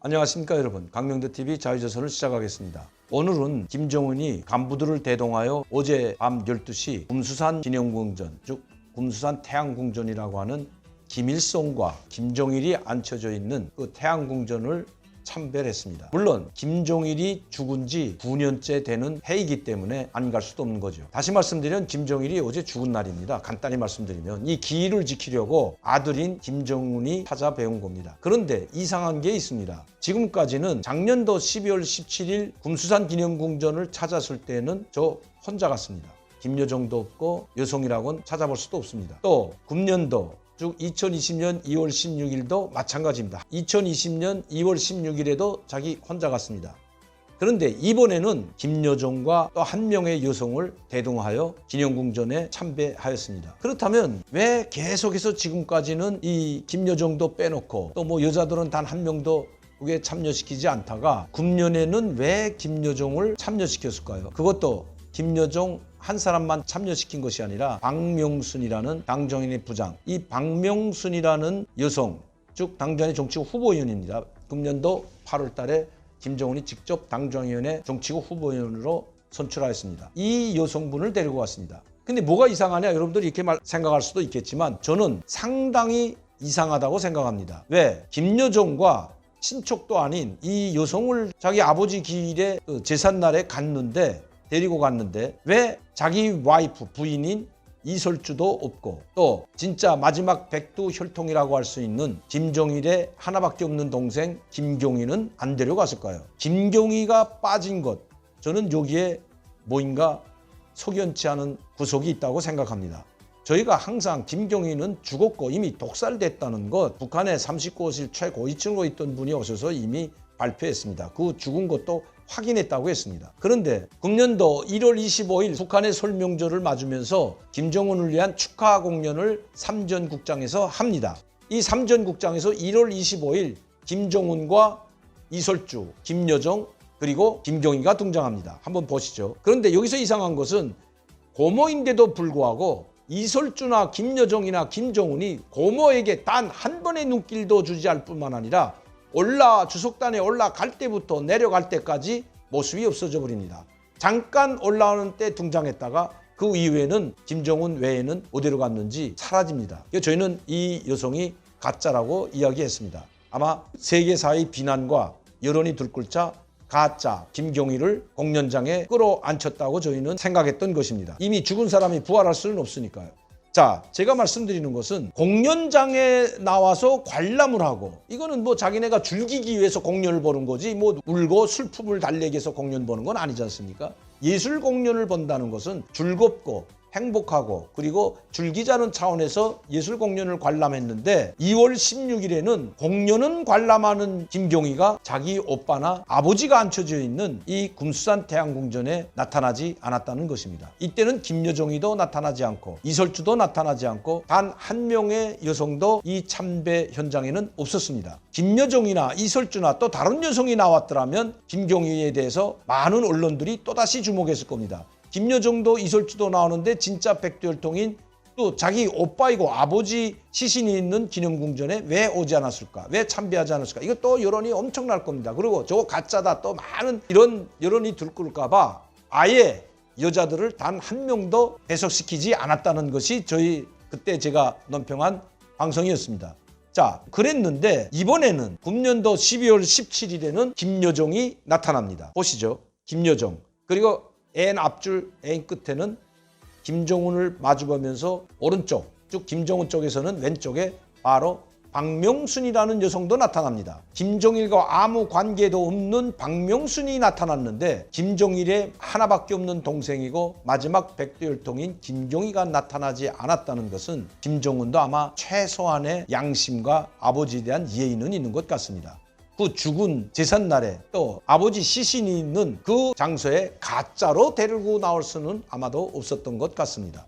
안녕하십니까 여러분. 강명대TV 자유조선을 시작하겠습니다. 오늘은 김정은이 간부들을 대동하여 어제 밤 12시 금수산 기념궁전, 즉 금수산 태양궁전이라고 하는 김일성과 김종일이 앉혀져 있는 그 태양궁전을 참배했습니다. 물론 김종일이 죽은 지 9년째 되는 해이기 때문에 안 갈 수도 없는 거죠. 다시 말씀드리면 김종일이 어제 죽은 날입니다. 간단히 말씀드리면 이 기일을 지키려고 아들인 김정은이 찾아배운 겁니다. 그런데 이상한 게 있습니다. 지금까지는 작년도 12월 17일 금수산 기념궁전을 찾았을 때는 저 혼자 갔습니다. 김여정도 없고 여성이라고는 찾아볼 수도 없습니다. 또 금년도 즉 2020년 2월 16일도 마찬가지입니다. 2020년 2월 16일에도 자기 혼자 갔습니다. 그런데 이번에는 김여정과 또 한 명의 여성을 대동하여 기념궁전에 참배하였습니다. 그렇다면 왜 계속해서 지금까지는 이 김여정도 빼놓고 또 뭐 여자들은 단 한 명도 그게 참여시키지 않다가 금년에는 왜 김여정을 참여시켰을까요? 그것도 김여정 한 사람만 참여시킨 것이 아니라 박명순이라는 당정인의 부장, 이 박명순이라는 여성, 즉 당정인의 정치국 후보위원입니다. 금년도 8월 달에 김정은이 직접 당정위원회 정치국 후보위원으로 선출하였습니다. 이 여성분을 데리고 왔습니다. 근데 뭐가 이상하냐? 여러분들이 이렇게 생각할 수도 있겠지만 저는 상당히 이상하다고 생각합니다. 왜? 김여정과 친척도 아닌 이 여성을 자기 아버지 기일에 제삿날에 데리고 갔는데 왜 자기 와이프 부인인 이설주도 없고 또 진짜 마지막 백두혈통이라고 할 수 있는 김종일의 하나밖에 없는 동생 김경희는 안 데려갔을까요? 김경희가 빠진 것, 저는 여기에 뭐인가 석연치 않은 구석이 있다고 생각합니다. 저희가 항상 김경희는 죽었고 이미 독살됐다는 것, 북한의 39호실 최고위층으로 있던 분이 오셔서 이미 발표했습니다. 그 죽은 것도 확인했다고 했습니다. 그런데 금년도 1월 25일 북한의 설 명절을 맞으면서 김정은을 위한 축하 공연을 삼전국장에서 합니다. 이 삼전국장에서 1월 25일 김정은과 이설주, 김여정 그리고 김경희가 등장합니다. 한번 보시죠. 그런데 여기서 이상한 것은 고모인데도 불구하고 이설주나 김여정이나 김정은이 고모에게 단 한 번의 눈길도 주지 않을 뿐만 아니라 주석단에 올라갈 때부터 내려갈 때까지 모습이 없어져 버립니다. 잠깐 올라오는 때 등장했다가 그 이후에는 김정은 외에는 어디로 갔는지 사라집니다. 저희는 이 여성이 가짜라고 이야기했습니다. 아마 세계사의 비난과 여론이 들끓자 가짜 김경희를 공연장에 끌어안혔다고 저희는 생각했던 것입니다. 이미 죽은 사람이 부활할 수는 없으니까요. 자, 제가 말씀드리는 것은 공연장에 나와서 관람을 하고 이거는 뭐 자기네가 즐기기 위해서 공연을 보는 거지 뭐 울고 슬픔을 달래기 위해서 공연 보는 건 아니지 않습니까? 예술 공연을 본다는 것은 즐겁고 행복하고 그리고 즐기자는 차원에서 예술 공연을 관람했는데 2월 16일에는 공연은 관람하는 김경희가 자기 오빠나 아버지가 앉혀져 있는 이 금수산 태양궁전에 나타나지 않았다는 것입니다. 이때는 김여정이도 나타나지 않고 이설주도 나타나지 않고 단 한 명의 여성도 이 참배 현장에는 없었습니다. 김여정이나 이설주나 또 다른 여성이 나왔더라면 김경희에 대해서 많은 언론들이 또다시 주목했을 겁니다. 김여정도 이설주도 나오는데 진짜 백두혈통인 또 자기 오빠이고 아버지 시신이 있는 기념궁전에 왜 오지 않았을까? 왜 참배하지 않았을까? 이것도 여론이 엄청날 겁니다. 그리고 저거 가짜다 또 많은 이런 여론이 들끓을까 봐 아예 여자들을 단 한 명도 배석시키지 않았다는 것이 저희 그때 제가 논평한 방송이었습니다. 자, 그랬는데 이번에는 금년도 12월 17일에는 김여정이 나타납니다. 보시죠. 김여정. 그리고 맨 앞줄 맨 끝에는 김정은을 마주보면서 오른쪽, 즉 김정은 쪽에서는 왼쪽에 바로 박명순이라는 여성도 나타납니다. 김정일과 아무 관계도 없는 박명순이 나타났는데 김정일의 하나밖에 없는 동생이고 마지막 백두혈통인 김경희가 나타나지 않았다는 것은 김정은도 아마 최소한의 양심과 아버지에 대한 예의는 있는 것 같습니다. 그 죽은 제삿날에 또 아버지 시신이 있는 그 장소에 가짜로 데리고 나올 수는 아마도 없었던 것 같습니다.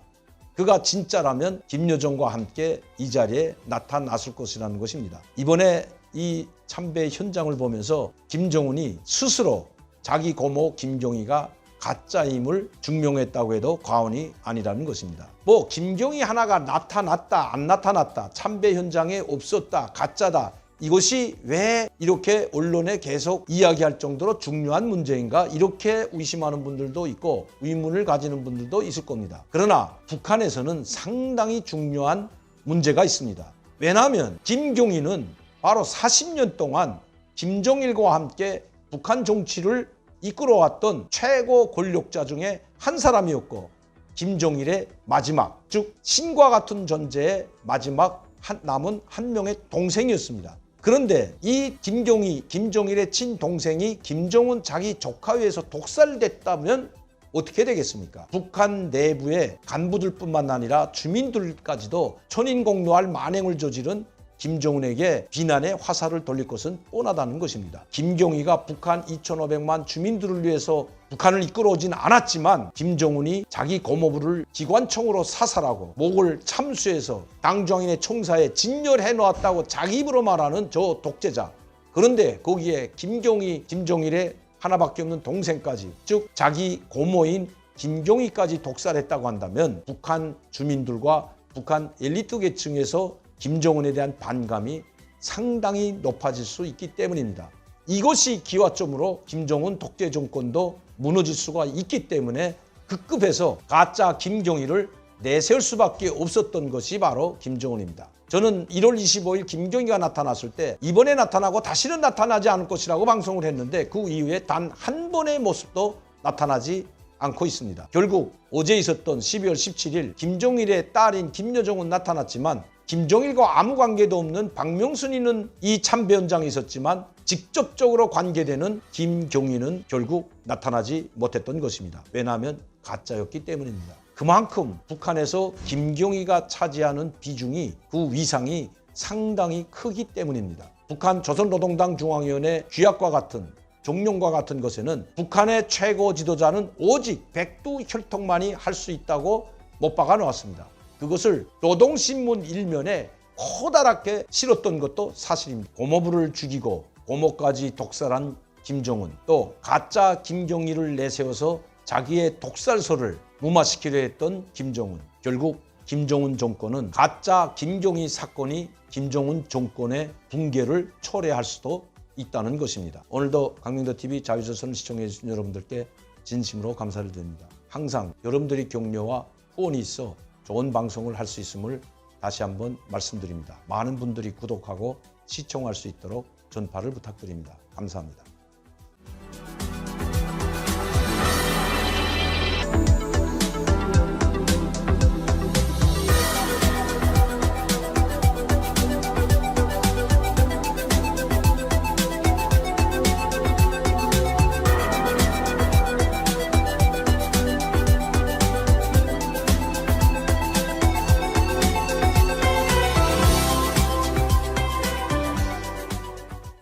그가 진짜라면 김여정과 함께 이 자리에 나타났을 것이라는 것입니다. 이번에 이 참배 현장을 보면서 김정은이 스스로 자기 고모 김경희가 가짜임을 증명했다고 해도 과언이 아니라는 것입니다. 뭐 김경희 하나가 나타났다 안 나타났다 참배 현장에 없었다 가짜다 이것이 왜 이렇게 언론에 계속 이야기할 정도로 중요한 문제인가 이렇게 의심하는 분들도 있고 의문을 가지는 분들도 있을 겁니다. 그러나 북한에서는 상당히 중요한 문제가 있습니다. 왜냐하면 김경희는 바로 40년 동안 김정일과 함께 북한 정치를 이끌어왔던 최고 권력자 중에 한 사람이었고 김정일의 마지막, 즉 신과 같은 존재의 마지막 남은 한 명의 동생이었습니다. 그런데 이 김경희, 김정일의 친동생이 김정은 자기 조카에 의해서 독살됐다면 어떻게 되겠습니까? 북한 내부의 간부들뿐만 아니라 주민들까지도 천인공노할 만행을 저지른 김정은에게 비난의 화살을 돌릴 것은 뻔하다는 것입니다. 김경희가 북한 2,500만 주민들을 위해서 북한을 이끌어오진 않았지만 김정은이 자기 고모부를 기관총으로 사살하고 목을 참수해서 당중앙인의 총사에 진열해 놓았다고 자기 입으로 말하는 저 독재자. 그런데 거기에 김경희, 김정일의 하나밖에 없는 동생까지, 즉 자기 고모인 김경희까지 독살했다고 한다면 북한 주민들과 북한 엘리트 계층에서 김정은에 대한 반감이 상당히 높아질 수 있기 때문입니다. 이것이 기화점으로 김정은 독재 정권도 무너질 수가 있기 때문에 급급해서 가짜 김경희를 내세울 수밖에 없었던 것이 바로 김정은입니다. 저는 1월 25일 김경희가 나타났을 때 이번에 나타나고 다시는 나타나지 않을 것이라고 방송을 했는데 그 이후에 단 한 번의 모습도 나타나지 않고 있습니다. 결국 어제 있었던 12월 17일 김정일의 딸인 김여정은 나타났지만 김정일과 아무 관계도 없는 박명순이는 이 참배 현장에 있었지만 직접적으로 관계되는 김경희는 결국 나타나지 못했던 것입니다. 왜냐하면 가짜였기 때문입니다. 그만큼 북한에서 김경희가 차지하는 비중이, 그 위상이 상당히 크기 때문입니다. 북한 조선노동당 중앙위원회 규약과 같은 종령과 같은 것에는 북한의 최고 지도자는 오직 백두혈통만이 할 수 있다고 못 박아 놓았습니다. 그것을 노동신문 일면에 커다랗게 실었던 것도 사실입니다. 고모부를 죽이고 고모까지 독살한 김정은, 또 가짜 김경희를 내세워서 자기의 독살설을 무마시키려 했던 김정은. 결국 김정은 정권은 가짜 김경희 사건이 김정은 정권의 붕괴를 초래할 수도 있다는 것입니다. 오늘도 강명도TV 자유조선을 시청해 주신 여러분들께 진심으로 감사를 드립니다. 항상 여러분들의 격려와 후원이 있어 좋은 방송을 할 수 있음을 다시 한번 말씀드립니다. 많은 분들이 구독하고 시청할 수 있도록 전파를 부탁드립니다. 감사합니다.